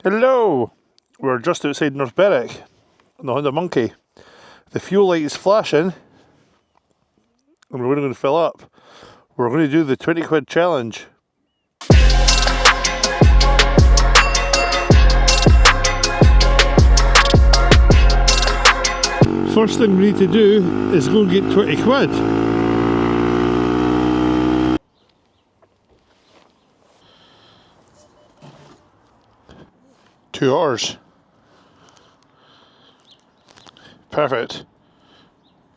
Hello! We're just outside North Berwick on the Honda Monkey. The fuel light is flashing and we're going to fill up. We're going to do the 20 quid challenge. First thing we need to do is go and get 20 quid. $2. Perfect.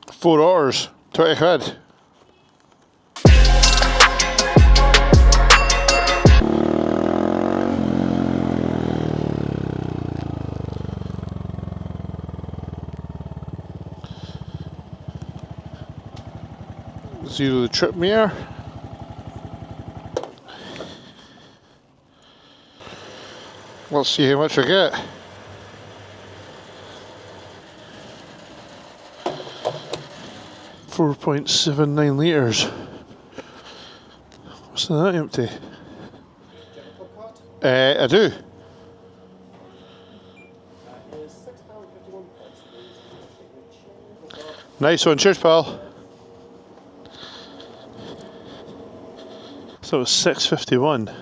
$4. 20 quid. Zero the trip mirror. Let's see how much I get. .79 litres. What's that empty? I do. Nice one, cheers pal. So it was £6.51.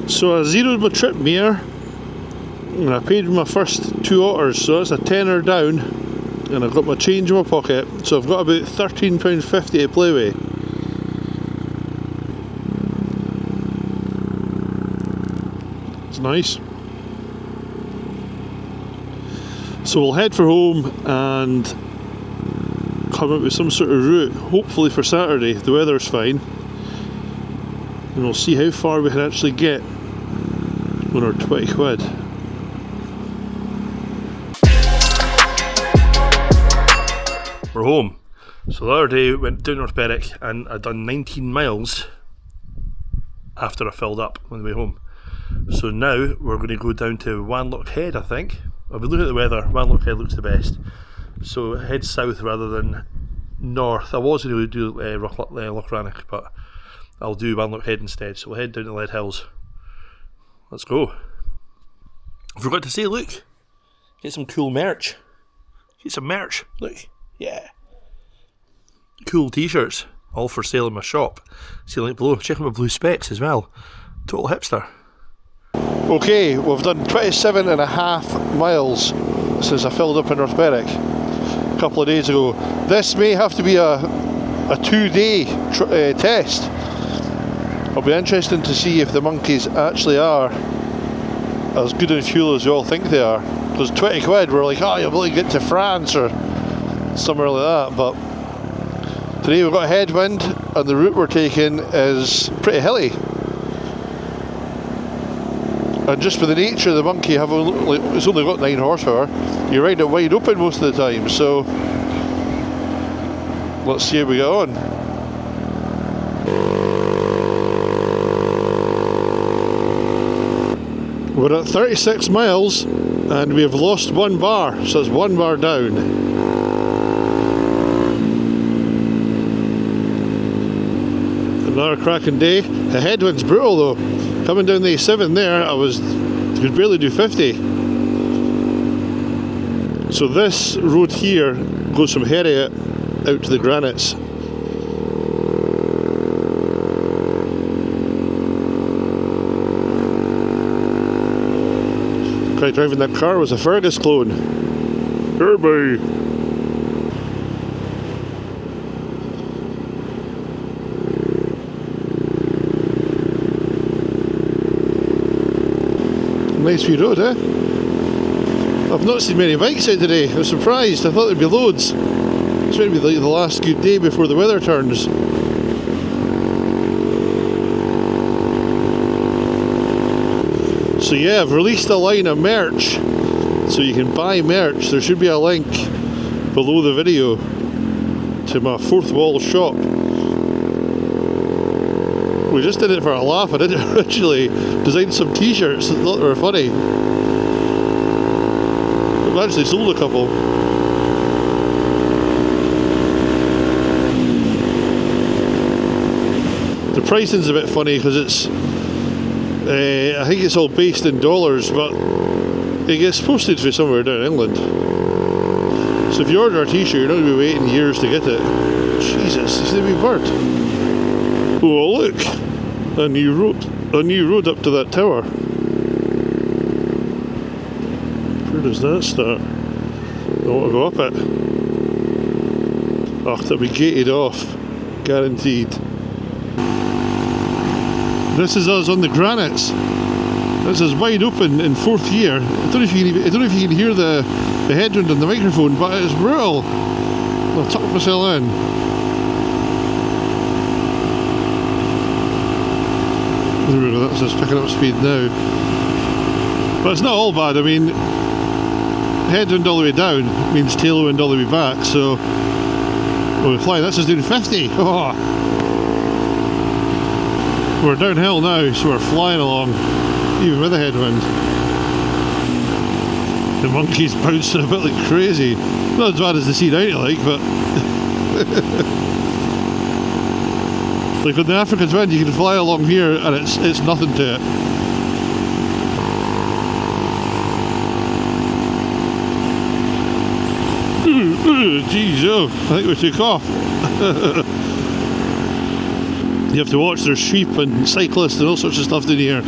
So I zeroed my trip mirror and I paid my first $2, so that's a tenner down, and I've got my change in my pocket, so I've got about £13.50 to play with. It's nice. So we'll head for home and come up with some sort of route, hopefully for Saturday, if the weather's fine, and we'll see how far we can actually get on our 20 quid. We're home. So the other day went down North Berwick and I'd done 19 miles after I filled up on the way home. So now we're going to go down to Wanlockhead, I think. I've been looking at the weather. Wanlockhead looks the best. So head south rather than north. I was going to do Loch, but I'll do Wanlockhead instead. So we'll head down to Leadhills. Let's go. I forgot to say, look, get some cool merch. Get some merch, look, yeah. Cool t-shirts, all for sale in my shop. See the link below. Check out my blue specs as well. Total hipster. Okay, we've done 27.5 miles since I filled up in North Berwick a couple of days ago. This may have to be a 2-day test. It'll be interesting to see if the monkeys actually are as good in fuel as we all think they are. Because 20 quid, we're like, oh, you'll be able to get to France or somewhere like that. But today we've got a headwind and the route we're taking is pretty hilly. And just with the nature of the monkey, it's only got 9 horsepower, you ride it wide open most of the time. So let's see how we go on. We're at 36 miles and we have lost 1 bar, so it's 1 bar down. Another cracking day. The headwind's brutal though. Coming down the A7 there, could barely do 50. So this road here goes from Harriet out to the Granites. Guy driving that car was a Fergus clone. Kirby. Nice wee road, eh? I've not seen many bikes out today. I was surprised. I thought there'd be loads. It's going to be like the last good day before the weather turns. So yeah, I've released a line of merch, so you can buy merch. There should be a link below the video to my fourth wall shop. We just did it for a laugh. I didn't originally design some t-shirts that I thought were funny. I've actually sold a couple. pricing's a bit funny because it's, I think it's all based in dollars, but it gets posted for somewhere down in England. So if you order a t-shirt, you're not going to be waiting years to get it. Jesus, this is a wee bird. Oh look, a new road up to that tower. Where does that start? I want to go up it. Oh, that'll be gated off, guaranteed. This is us on the Granites. This is wide open in 4th gear. I don't know if you can hear the headwind on the microphone, but it's brutal. I'll tuck myself in. There we go, that's just picking up speed now. But it's not all bad. I mean, headwind all the way down means tailwind all the way back, so we're flying. This is doing 50. Oh. We're downhill now, so we're flying along, even with the headwind. The monkey's bouncing a bit like crazy. Not as bad as the Sea90 like, but like on the African wind, you can fly along here and it's nothing to it. Geez, oh, I think we took off. You have to watch, there's sheep and cyclists and all sorts of stuff in here.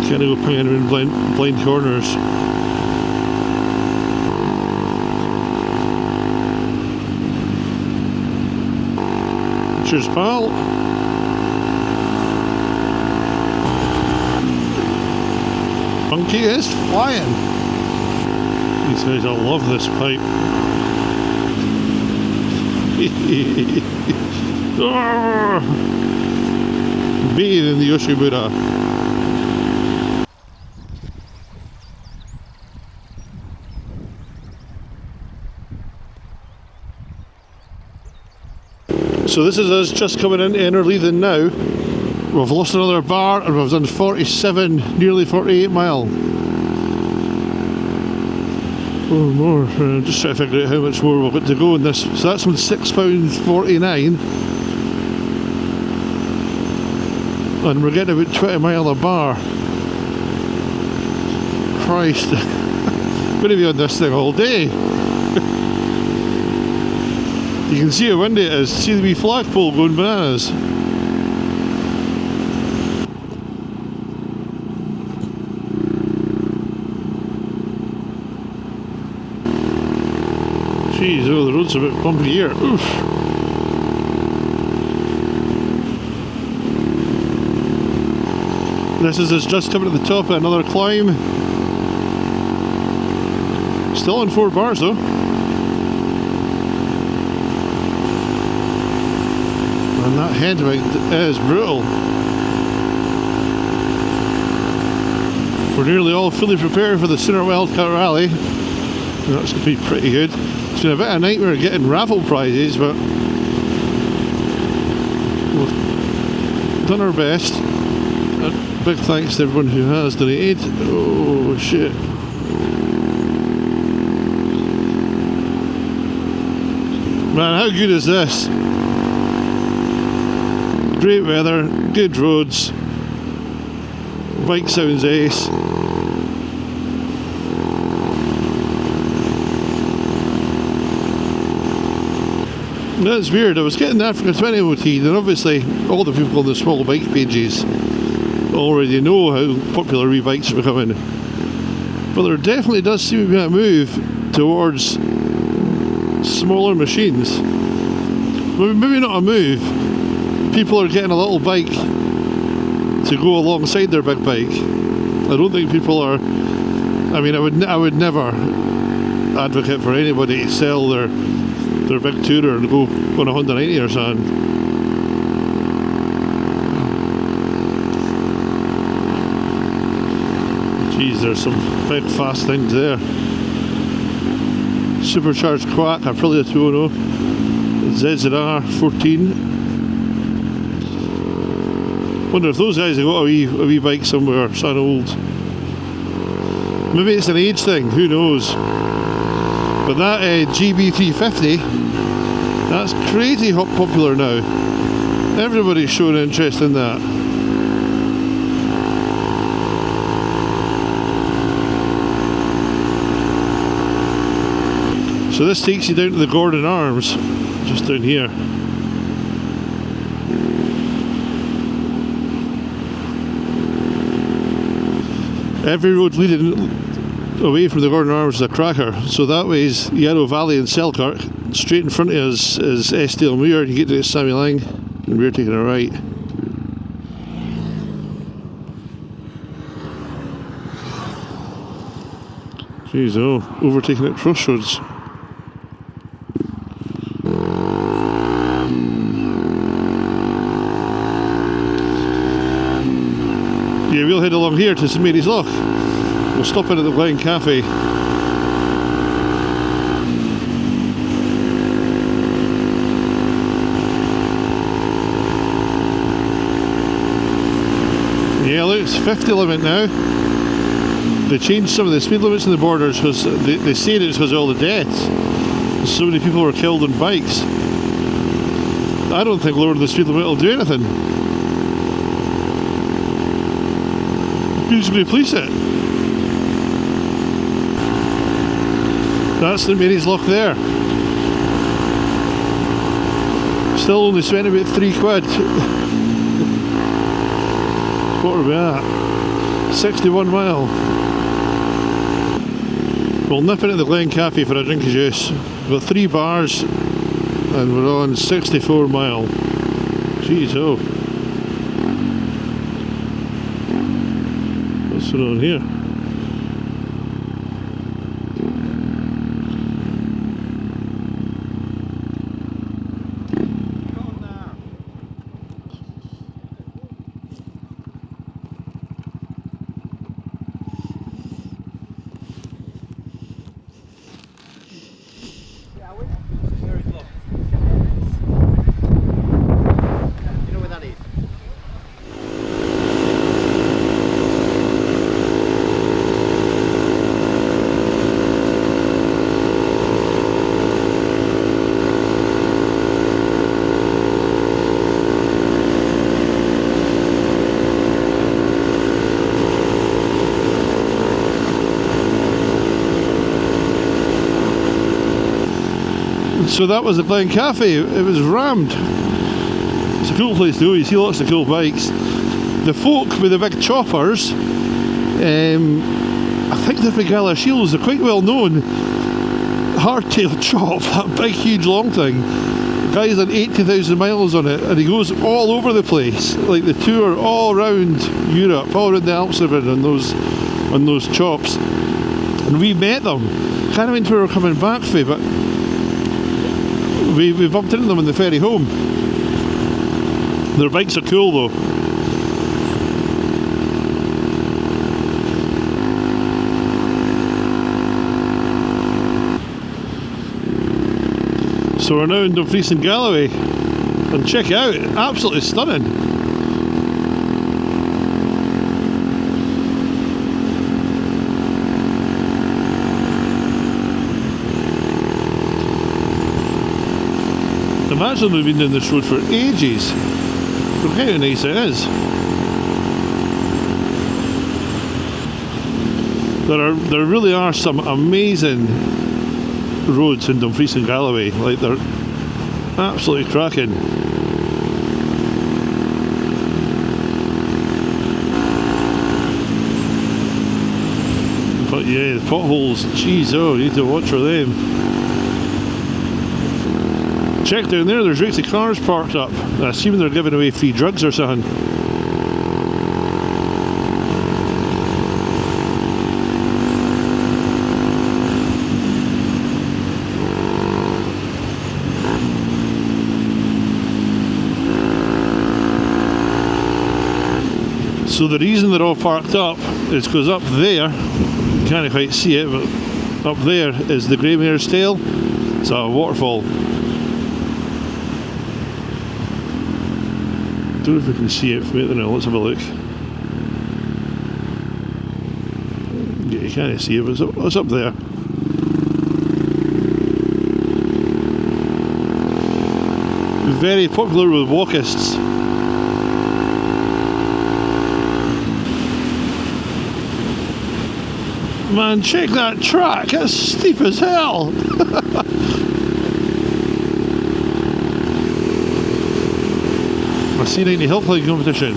Can't go pinging in blind corners. Cheers, pal. Monkey is flying. He says, I love this pipe. Being in the Yoshimura. So this is us just coming into Innerleithen now. We've lost another bar and we've done 47, nearly 48 mile. Oh, more. Just trying to figure out how much more we've got to go in this. So that's on £6.49. And we're getting about 20 mile a bar. Christ. I'm going to be on this thing all day. You can see how windy it is. See the wee flagpole going bananas. Jeez, oh, the road's a bit bumpy here. Oof. This is us just coming to the top of another climb. Still on 4 bars though. And that headwind is brutal. We're nearly all fully prepared for the Sinner Wildcat Rally. That's going to be pretty good. It's been a bit of a nightmare getting raffle prizes, but we've done our best. Big thanks to everyone who has donated. Oh shit. Man, how good is this? Great weather, good roads, bike sounds ace. That's weird, I was getting the Africa 20 OT, and obviously all the people on the small bike pages already know how popular wee bikes are becoming. But there definitely does seem to be a move towards smaller machines. Maybe not a move. People are getting a little bike to go alongside their big bike. I don't think people are. I mean, I would never advocate for anybody to sell their big tourer and go on a Honda 90 or something. Geez, there's some big fast things there. Supercharged Quack, Aprilia 210, ZZR 14. Wonder if those guys have got a wee bike somewhere, something old. Maybe it's an age thing, who knows. But that GB350, that's crazy popular now. Everybody's showing interest in that. So this takes you down to the Gordon Arms, just down here. Every road leading away from the Gordon Arms is a cracker, so that way is Yarrow Valley and Selkirk. Straight in front of us is Estill Muir. You get to Sammy Lang, and we're taking a right. Jeez, oh, overtaking at crossroads. Yeah, we'll head along here to St Mary's Loch. We'll stop in at the Glen Cafe. Yeah, look, it's 50 limit now. They changed some of the speed limits in the borders because they said it was because of all the deaths. So many people were killed on bikes. I don't think lowering the speed limit will do anything. Who's going to police it? That's the Mary's Loch there. Still only spent about £3. What are we at? 61 mile. We'll nip in at the Glen Cafe for a drink of juice. We've got 3 bars and we're on 64 mile. Jeez, oh. What's going on here? So that was the Glen Cafe. It was rammed. It's a cool place to go. You see lots of cool bikes. The folk with the big choppers, I think they're Begala Shields. They're quite well known. Hardtail chop, that big huge long thing. The guy's done 80,000 miles on it and he goes all over the place. Like the tour all around Europe, all around the Alps on those chops. And we met them. Can't remember where we were coming back from, but we bumped into them on the ferry home. Their bikes are cool though. So we're now in Dumfries and Galloway, and check it out, absolutely stunning. Imagine we've been down this road for ages. Look how nice it is. There really are some amazing roads in Dumfries and Galloway. Like, they're absolutely cracking. But yeah, the potholes, jeez, oh, you need to watch for them. Check down there, there's rates of cars parked up. I assume they're giving away free drugs or something. So the reason they're all parked up is because up there, you can't quite see it, but up there is the Grey Mare's Tail. It's a waterfall. Don't know if we can see it from it now. Let's have a look. Yeah, you can't see it, but it's up there. very popular with walkists. Man, check that track, it's steep as hell! My C90 hill climb competition.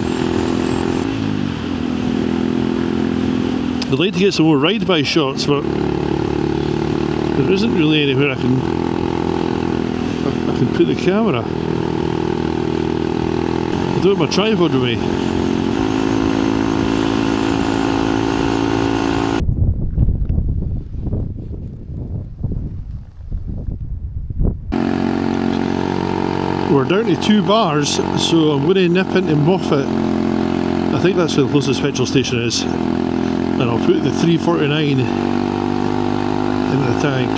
I'd like to get some more ride-by shots, but there isn't really anywhere I can put the camera. I don't have my tripod with me. We're down to 2 bars, so I'm going to nip into Moffat. I think that's where the closest petrol station is. And I'll put the 349 in the tank.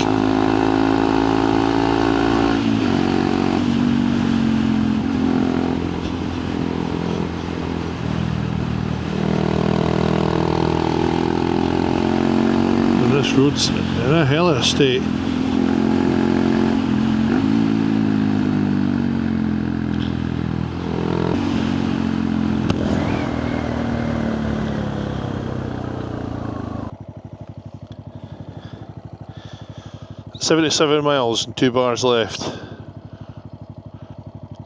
And this road's in a hell of a state. .77 miles and 2 bars left.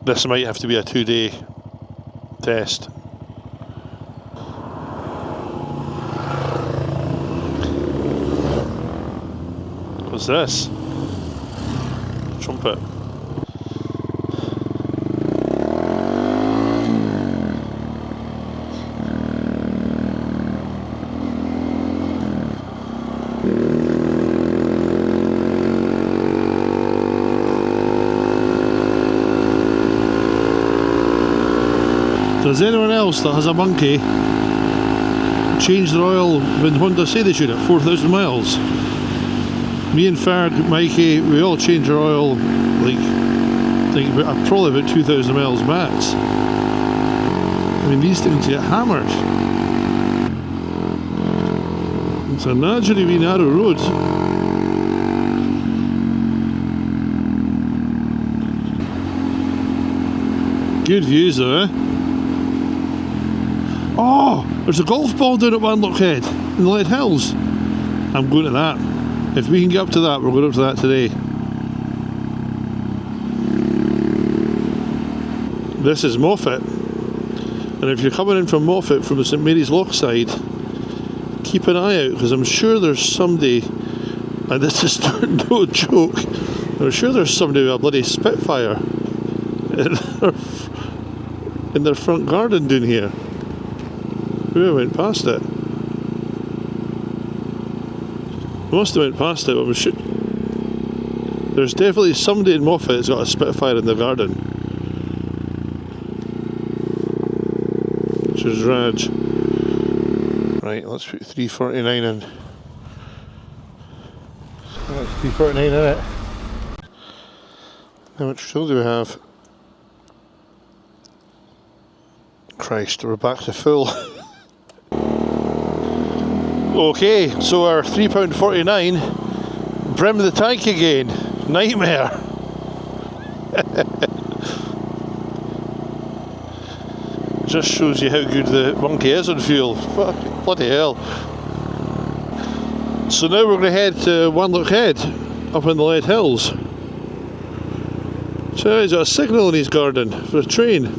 This might have to be a 2-day test. What's this? Trumpet. Does anyone else that has a monkey change their oil when Honda say they should at 4,000 miles? Me and Ferg, Mikey, we all change our oil like probably about 2,000 miles max. I mean, these things get hammered. It's a naturally wee narrow road. Good views though, eh? Oh, there's a golf ball down at Wanlockhead in the Leadhills. I'm going to that. If we can get up to that, we're going up to that today. This is Moffat. And if you're coming in from Moffat from the St Mary's Loch side, keep an eye out, because I'm sure there's somebody, and this is no joke, I'm sure there's somebody with a bloody Spitfire in their front garden down here. We went past it. We must have went past it, but we should. There's definitely somebody in Moffat that's got a Spitfire in the garden. Which is rad. Right, let's put 349 in. That's 349 in it. How much fuel do we have? Christ, we're back to full. Okay, so our £3.49 brim the tank again. Nightmare. Just shows you how good the monkey is on fuel. Bloody hell. So now we're going to head to Wanlockhead up in the Leadhills. So he's got a signal in his garden for a train.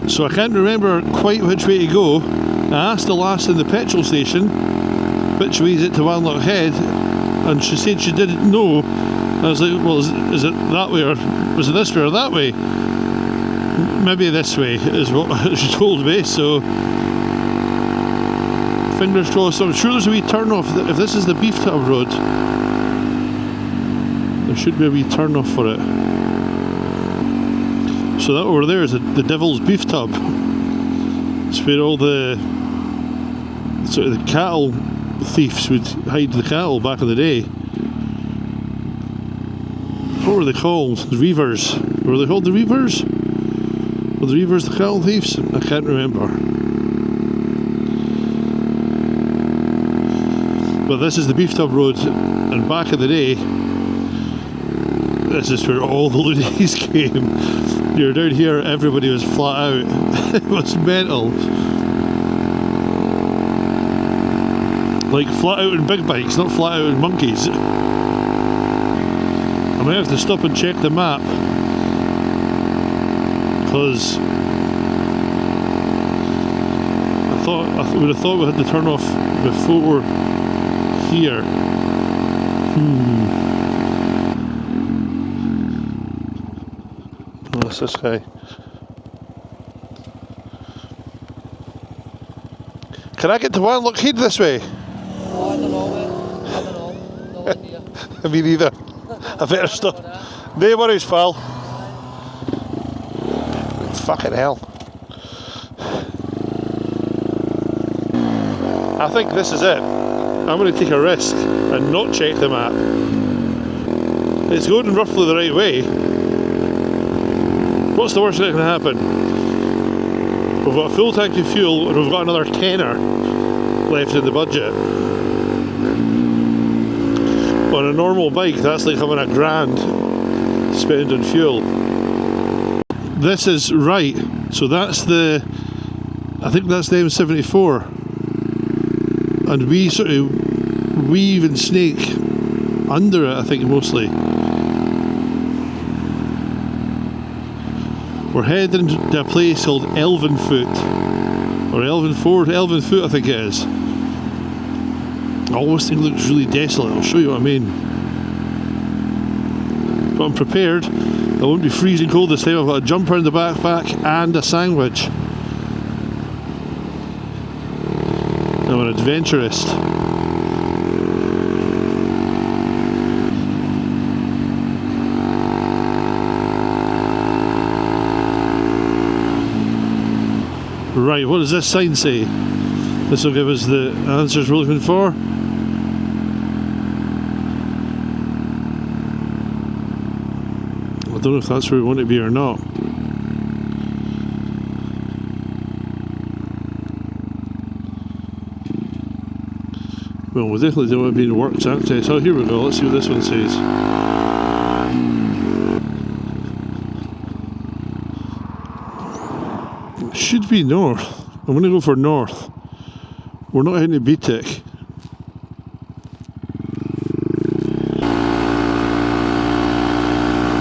So I can't remember quite which way to go. I asked the lass in the petrol station which way is it to Wanlockhead, and she said she didn't know. I was like, well, is it that way, or was it this way or that way? Maybe this way is what she told me, so fingers crossed. I'm sure there's a wee turn off. If this is the beef tub road, there should be a wee turn off for it. So that over there is the Devil's Beef Tub. It's where all the sort of the cattle thieves would hide the cattle back in the day. What were they called? The reavers. Were they called the reavers? Were the reavers the cattle thieves? I can't remember. But this is the Beef Tub Road, and back in the day This is where all the loonies came. You're down here, everybody was flat out. It was mental. Like flat out in big bikes, not flat out in monkeys. I might have to stop and check the map, because I would have thought we had to turn off before here. What's this guy? Can I get to Wanlockhead this way? Oh, I don't know, mate. I don't know. No idea. Me neither. I better stop. No worries, pal. Fucking hell. I think this is it. I'm going to take a risk and not check the map. It's going roughly the right way. What's the worst that can happen? We've got a full tank of fuel and we've got another tenner left in the budget. On a normal bike, that's like having £1,000 spent on fuel. This is right, so that's I think that's the M74. And we sort of weave and snake under it, I think, mostly. We're heading to a place called Elvanfoot, or Elvanfoot I think it is. All this thing looks really desolate, I'll show you what I mean. But I'm prepared, I won't be freezing cold this time. I've got a jumper in the backpack and a sandwich. I'm an adventurist. Right, what does this sign say? This will give us the answers we're looking for. I don't know if that's where we want to be or not. Well, we definitely don't want to be in works access. Oh, here we go. Let's see what this one says. It should be north. I'm going to go for north. We're not heading to BTEC.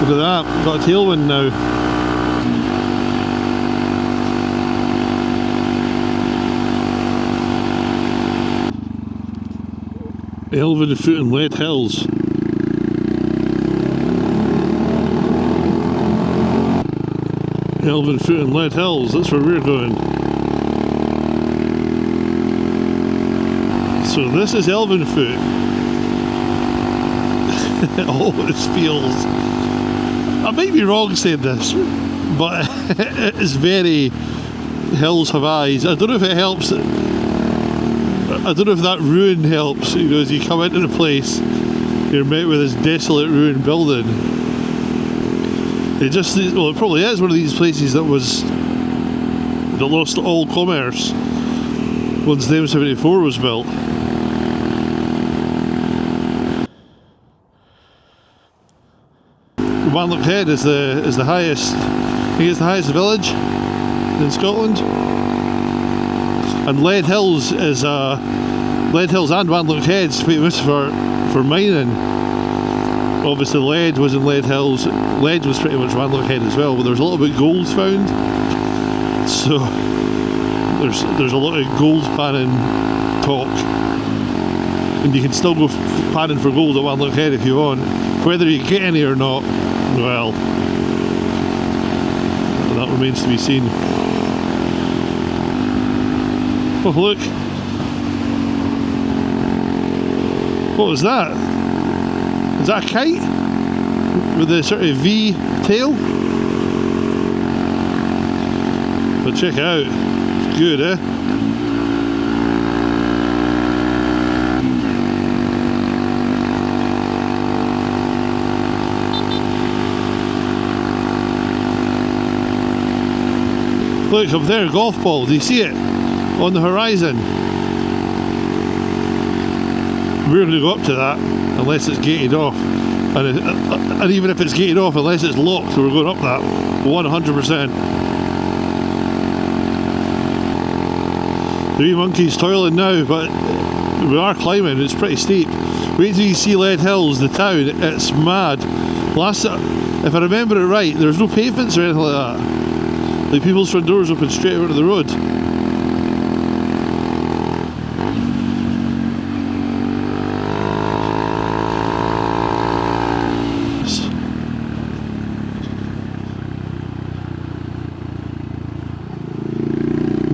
Look at that, we've got a tailwind now. Elvanfoot and Leadhills. Elvanfoot and Leadhills, that's where we're going. So this is Elvanfoot. It always feels... I might be wrong saying this, but it's very hills have eyes. I don't know if it helps. I don't know if that ruin helps. You know, as you come into the place, you're met with this desolate ruined building. It just, well, it probably is one of these places that lost all commerce once the M74 was built. Wanlockhead is the highest. I think it's the highest village in Scotland. And Leadhills is Leadhills and Wanlockhead's famous for mining. Obviously, lead was in Leadhills. Lead was pretty much Wanlockhead as well, but there's a little bit of gold found. So there's a lot of gold panning talk, and you can still go panning for gold at Wanlockhead if you want. Whether you get any or not, well, that remains to be seen. Oh look! What was that? Is that a kite? With a sort of V tail? But check it out. It's good, eh? Look up there, golf ball. Do you see it? On the horizon. We're going to go up to that unless it's gated off. And even if it's gated off, unless it's locked, we're going up that 100%. The wee monkey's toiling now, but we are climbing, it's pretty steep. Wait till you see Leadhills, the town, it's mad. If I remember it right, there's no pavements or anything like that. Like people's front doors open straight out of the road.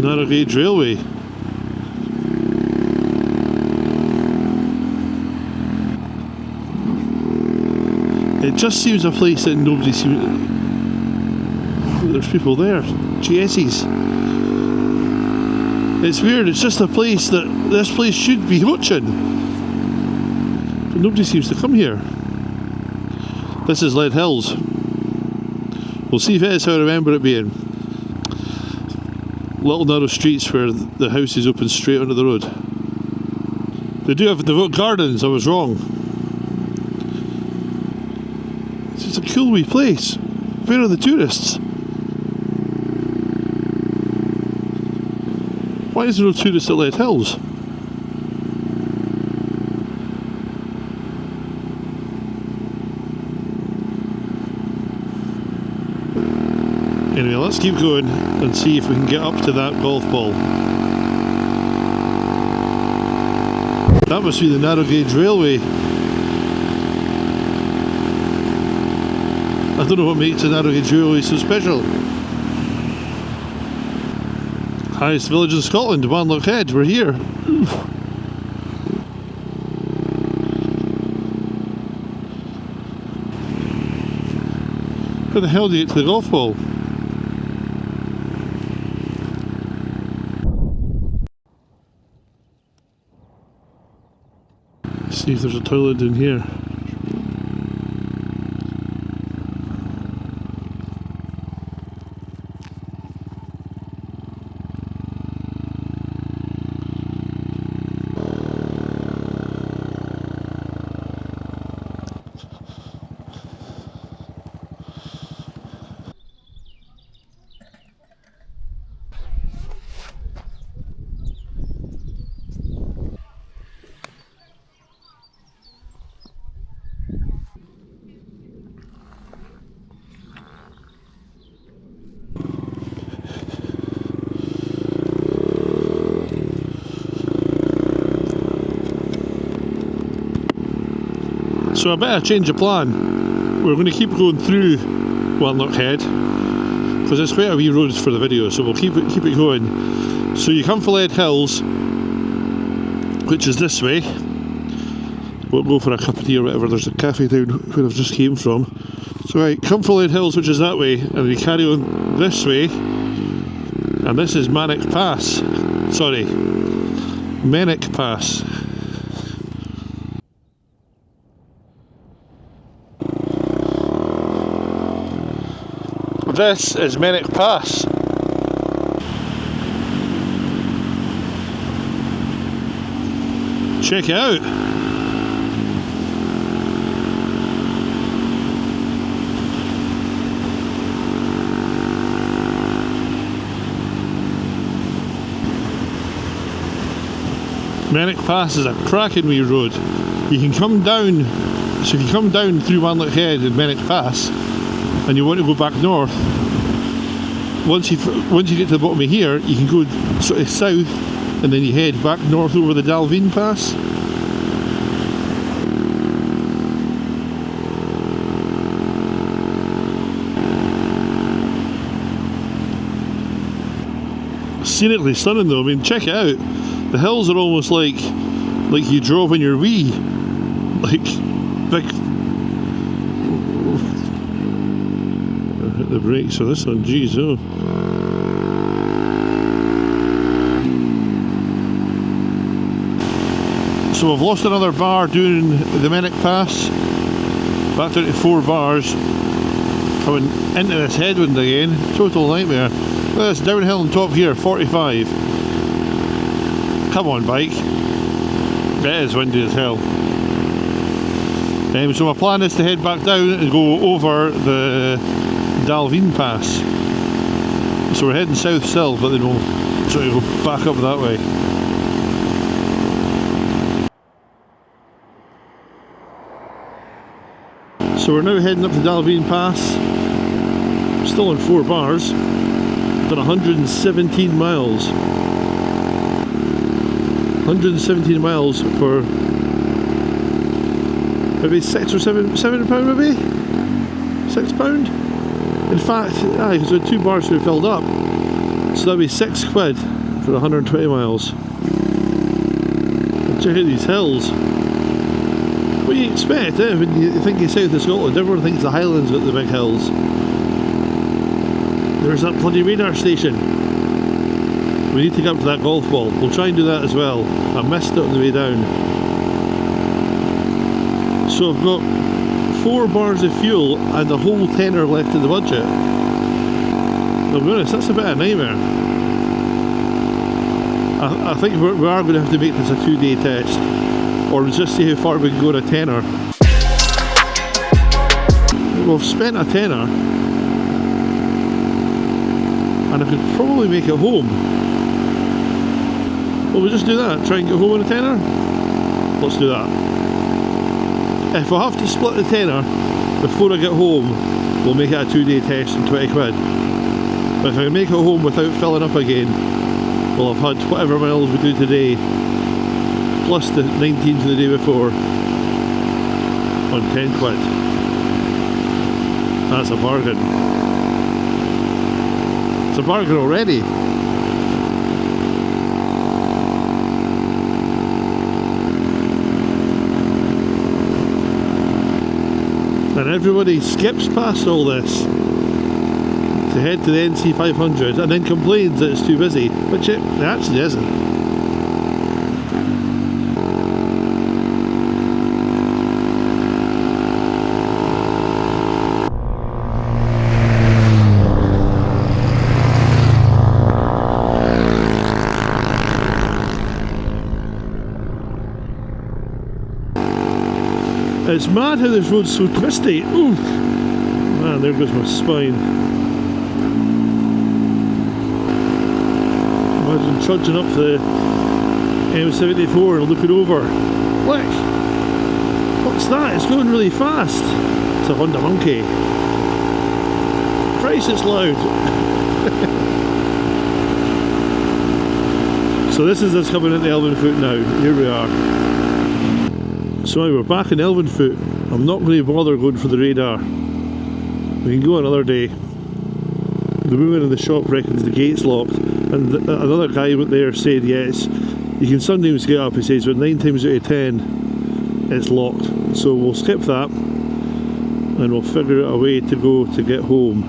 Narrow gauge railway. It just seems a place that nobody seems. There's people there. GS's. It's weird. It's just a place that this place should be watching, but nobody seems to come here. This is Leadhills. We'll see if it is how I remember it being. Little narrow streets where the houses open straight onto the road. They've got gardens. I was wrong. It's a cool wee place. Where are the tourists? Why is there no tourists at Leadhills? Anyway, let's keep going and see if we can get up to that golf ball. That must be the narrow gauge railway. I don't know what makes a narrow gauge railway so special. Highest village in Scotland, Wanlockhead, we're here. How the hell do you get to the golf ball? Let's see if there's a toilet in here. So I better change of plan. We're going to keep going through Wanlockhead because it's quite a wee road for the video, so we'll keep it going. So you come for Leadhills, which is this way. We'll go for a cup of tea or whatever. There's a cafe down where I've just came from. So right, come for Leadhills, which is that way, and we carry on this way. And this is Mennock Pass. Sorry, Mennock Pass. This is Mennock Pass. Check it out. Mennock Pass is a cracking wee road. You can come down, so if you come down through Wanlockhead and Mennock Pass and you want to go back north, once you get to the bottom of here, you can go sort of south and then you head back north over the Dalveen Pass. Scenically stunning though. I mean, check it out. The hills are almost like you drove in your Wii, like big. I'll hit the brakes on this one. Geez, oh. So we've lost another bar doing the Mennock Pass. Back down to 4 bars. Coming into this headwind again. Total nightmare. Look at this downhill on top here, 45. Come on, bike. It is windy as hell. So my plan is to head back down and go over the Dalveen Pass. So we're heading south still, but then we'll try to go back up that way. So we're now heading up to Dalveen Pass. Still on 4 bars. Done 117 miles. 117 miles for maybe £6 or £7 maybe? £6? In fact, because the 2 bars were filled up. So that'd be £6 for 120 miles. And check out these hills. What do you expect when you think of south of Scotland? Everyone thinks the Highlands got the big hills. There's that bloody radar station. We need to get up to that golf ball. We'll try and do that as well. I missed it on the way down. So I've got 4 bars of fuel and a whole tenner left in the budget. I'll be honest, that's a bit of a nightmare. I think we are going to have to make this a 2-day test, or just see how far we can go in a tenner. We've spent a tenner, and I could probably make it home. Well, we'll just do that, try and get home in a tenner? Let's do that. If I have to split the tenner before I get home, we'll make it a 2-day test and £20. But if I can make it home without filling up again, well, I've had whatever miles we do today, plus the 19 for the day before, on £10. That's a bargain. It's a bargain already. And everybody skips past all this to head to the NC 500 and then complains that it's too busy, which it actually isn't. It's mad how this road's so twisty. Ooh. Man, there goes my spine. Imagine trudging up the M74 and looking over. Look! What's that? It's going really fast. It's a Honda Monkey. Christ, it's loud. So this is us coming into Elvanfoot now. Here we are. So we're back in Elvanfoot. I'm not going to bother going for the radar. We can go another day. The woman in the shop reckons the gate's locked, and another guy went there said yes, you can sometimes get up, he says, but 9 times out of 10 it's locked. So we'll skip that and we'll figure out a way to go to get home.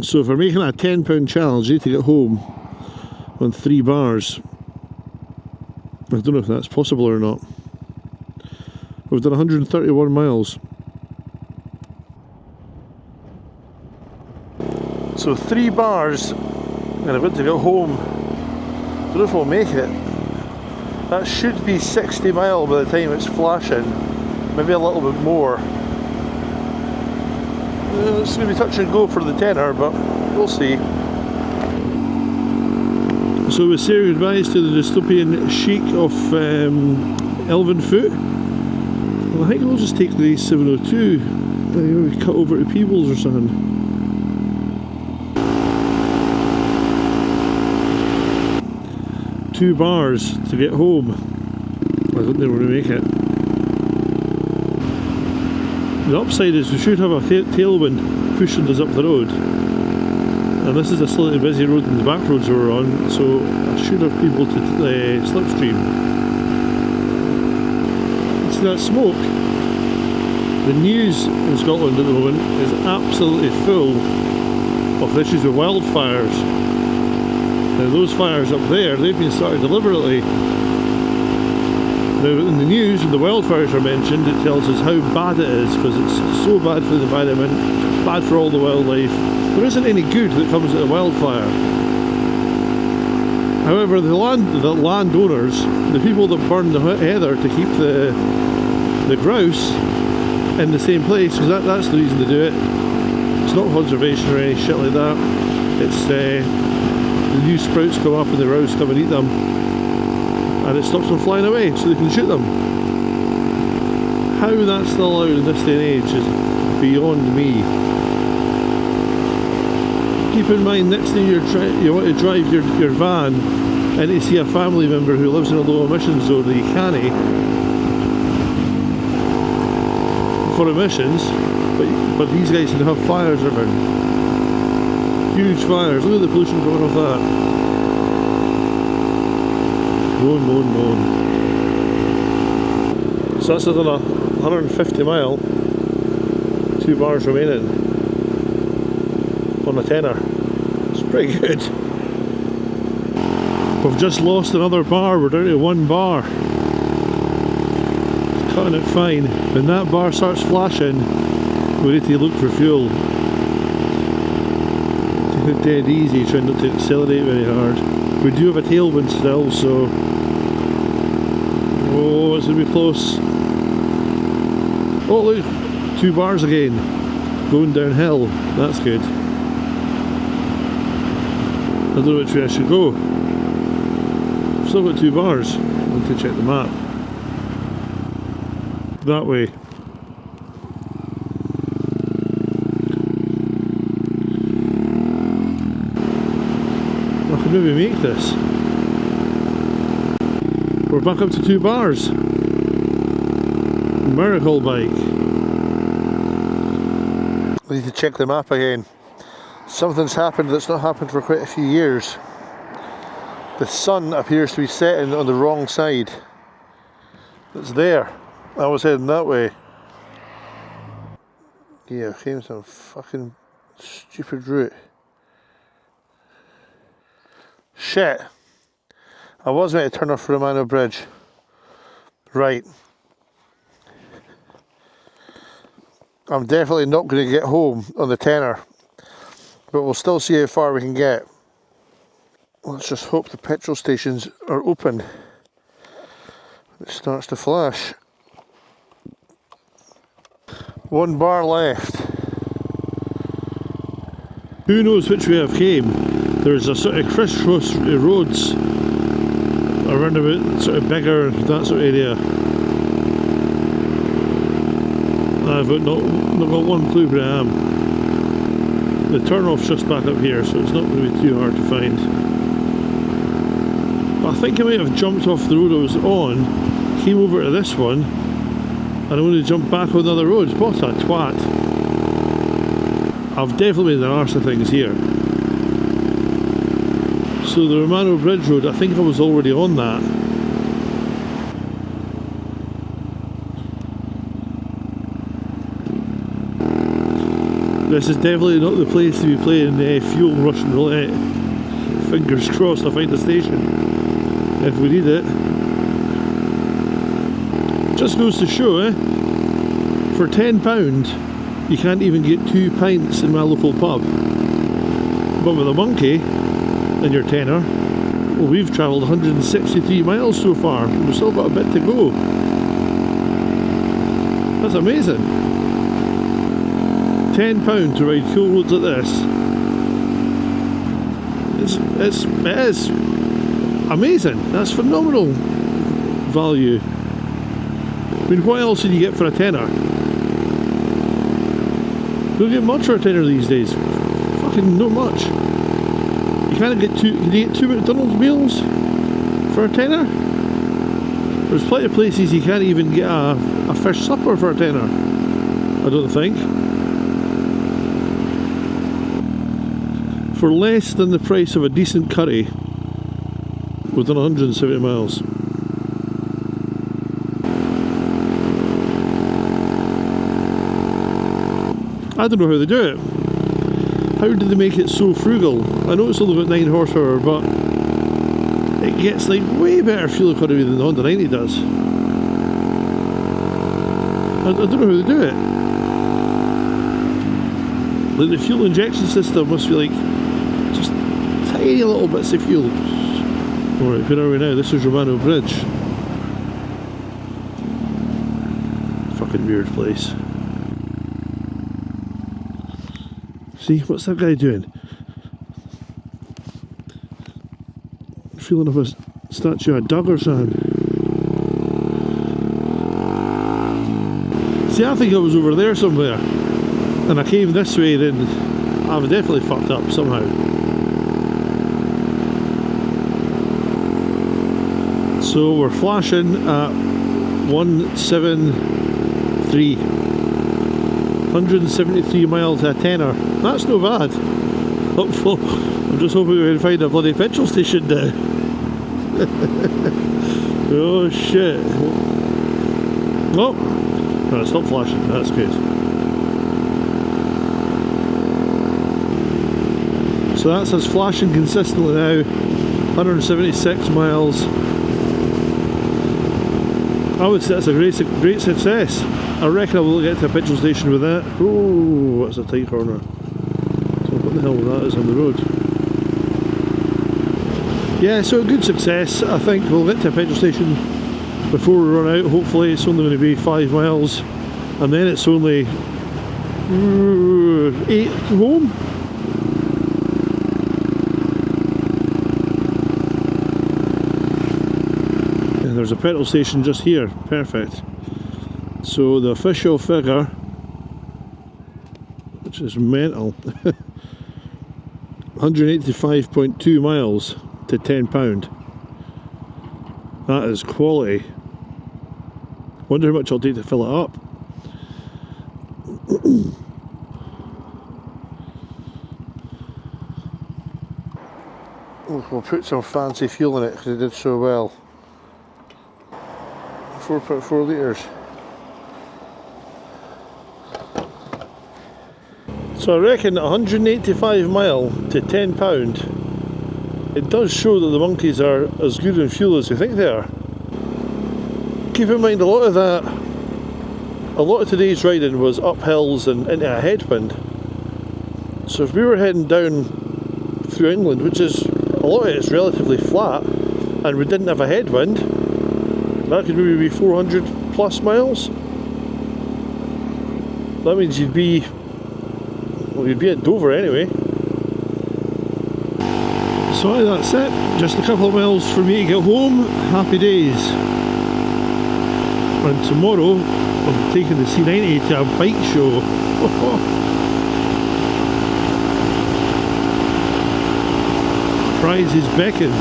So if we're making a £10 challenge, we need to get home on 3 bars. I don't know if that's possible or not. We've done 131 miles. So 3 bars and I've got to get home. Don't know if we'll make it. That should be 60 mile by the time it's flashing. Maybe a little bit more. It's going to be touch and go for the tenner, but we'll see. So we say goodbyes to the dystopian chic of Elvanfoot. Well, I think we'll just take the 702. Maybe cut over to Peebles or something. Two bars to get home. I don't think we're going to make it. The upside is we should have a tailwind pushing us up the road. And this is a slightly busy road than the back roads we're on, so I should have people to slipstream. See that smoke? The news in Scotland at the moment is absolutely full of issues with wildfires. Now those fires up there, they've been started deliberately. Now in the news, when the wildfires are mentioned, it tells us how bad it is, because it's so bad for the environment, bad for all the wildlife. There isn't any good that comes out of wildfire. However, the landowners, the people that burn the heather to keep the grouse in the same place, because that's the reason to do it. It's not conservation or any shit like that. It's the new sprouts come up and the grouse come and eat them, and it stops them flying away so they can shoot them. How that's still allowed in this day and age is beyond me. Keep in mind, next time you want to drive your van and to see a family member who lives in a low emission zone that you can't for emissions, but these guys can have fires around. Huge fires. Look at the pollution coming off that. Moan, moan, moan. So that's another 150 mile, 2 bars remaining on a tenner. It's pretty good. We've just lost another bar, we're down to 1 bar. It's cutting it fine. When that bar starts flashing, we need to look for fuel. Take it dead easy, trying not to accelerate very hard. We do have a tailwind still, so... Oh, it's going to be close. Oh look, 2 bars again. Going downhill, that's good. I don't know which way I should go. I've still got 2 bars. I need to check the map. That way. I could maybe make this. We're back up to 2 bars. Miracle bike. We need to check the map again. Something's happened that's not happened for quite a few years. The sun appears to be setting on the wrong side. It's there. I was heading that way. Yeah, I came some fucking stupid route. Shit. I was meant to turn off for Romano Bridge. Right. I'm definitely not going to get home on the tenner. But we'll still see how far we can get. Let's just hope the petrol stations are open. It starts to flash. 1 bar left. Who knows which way I've came? There's a sort of crisscross roads around about sort of bigger, that sort of area. I've not got one clue where I am. The turn-off's just back up here, so it's not going to be too hard to find. I think I might have jumped off the road I was on, came over to this one, and I'm going to jump back on the other road. What a twat. I've definitely made an arse of things here. So the Romano Bridge Road, I think I was already on that. This is definitely not the place to be playing fuel Russian roulette. Fingers crossed I find a station if we need it. Just goes to show, for £10 you can't even get 2 pints in my local pub. But with a monkey in your tenner, well, we've travelled 163 miles so far. We've still got a bit to go. That's amazing. £10 to ride cool roads like this. It is amazing. That's phenomenal value. I mean, what else did you get for a tenner? You don't get much for a tenner these days. Fucking not much. You can't get can you get 2 McDonald's meals for a tenner? There's plenty of places you can't even get a fish supper for a tenner, I don't think. For less than the price of a decent curry, we've done 170 miles. I don't know how they do it. How did they make it so frugal? I know it's only got 9 horsepower, but it gets like way better fuel economy than the Honda 90 does. I don't know how they do it. Like the fuel injection system must be like just tiny little bits of fuel. Alright, where are we now? This is Romano Bridge. Fucking weird place. See, what's that guy doing? Feeling of a statue of Doug or something. See, I think I was over there somewhere, and I came this way, then I've definitely fucked up somehow. So we're flashing at 173. 173 miles a tenner. That's no bad. Hopeful. I'm just hoping we can find a bloody petrol station now. Oh shit. Oh! No, it's not flashing. That's good. So that's us flashing consistently now. 176 miles. I would say that's a great success. I reckon I will get to a petrol station with that. Oh, that's a tight corner. So what the hell that is on the road? Yeah, so a good success. I think we'll get to a petrol station before we run out. Hopefully it's only going to be 5 miles, and then it's only 8 home. And there's a petrol station just here. Perfect. So the official figure, which is mental, 185.2 miles to £10. That is quality. Wonder how much I'll take to fill it up. We'll put some fancy fuel in it because it did so well. 4.4 litres. So I reckon 185 mile to £10, it does show that the monkeys are as good in fuel as we think they are. Keep in mind a lot of today's riding was up hills and into a headwind. So if we were heading down through England, which is, a lot of it is relatively flat, and we didn't have a headwind, that could maybe be 400 plus miles. That means you'd be at Dover anyway. So that's it. Just a couple of miles for me to get home. Happy days. And tomorrow I'm taking the C90 to a bike show. Prizes beckon.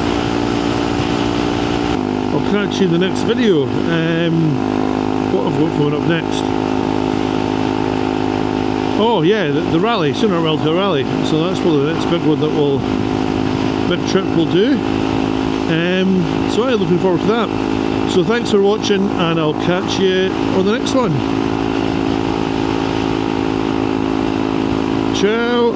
I'll catch you in the next video. What have we got coming up next? Oh yeah, the rally, sooner or later to a rally. So that's probably the next big one that big trip we'll do. So I'm looking forward to that. So thanks for watching, and I'll catch you on the next one. Ciao.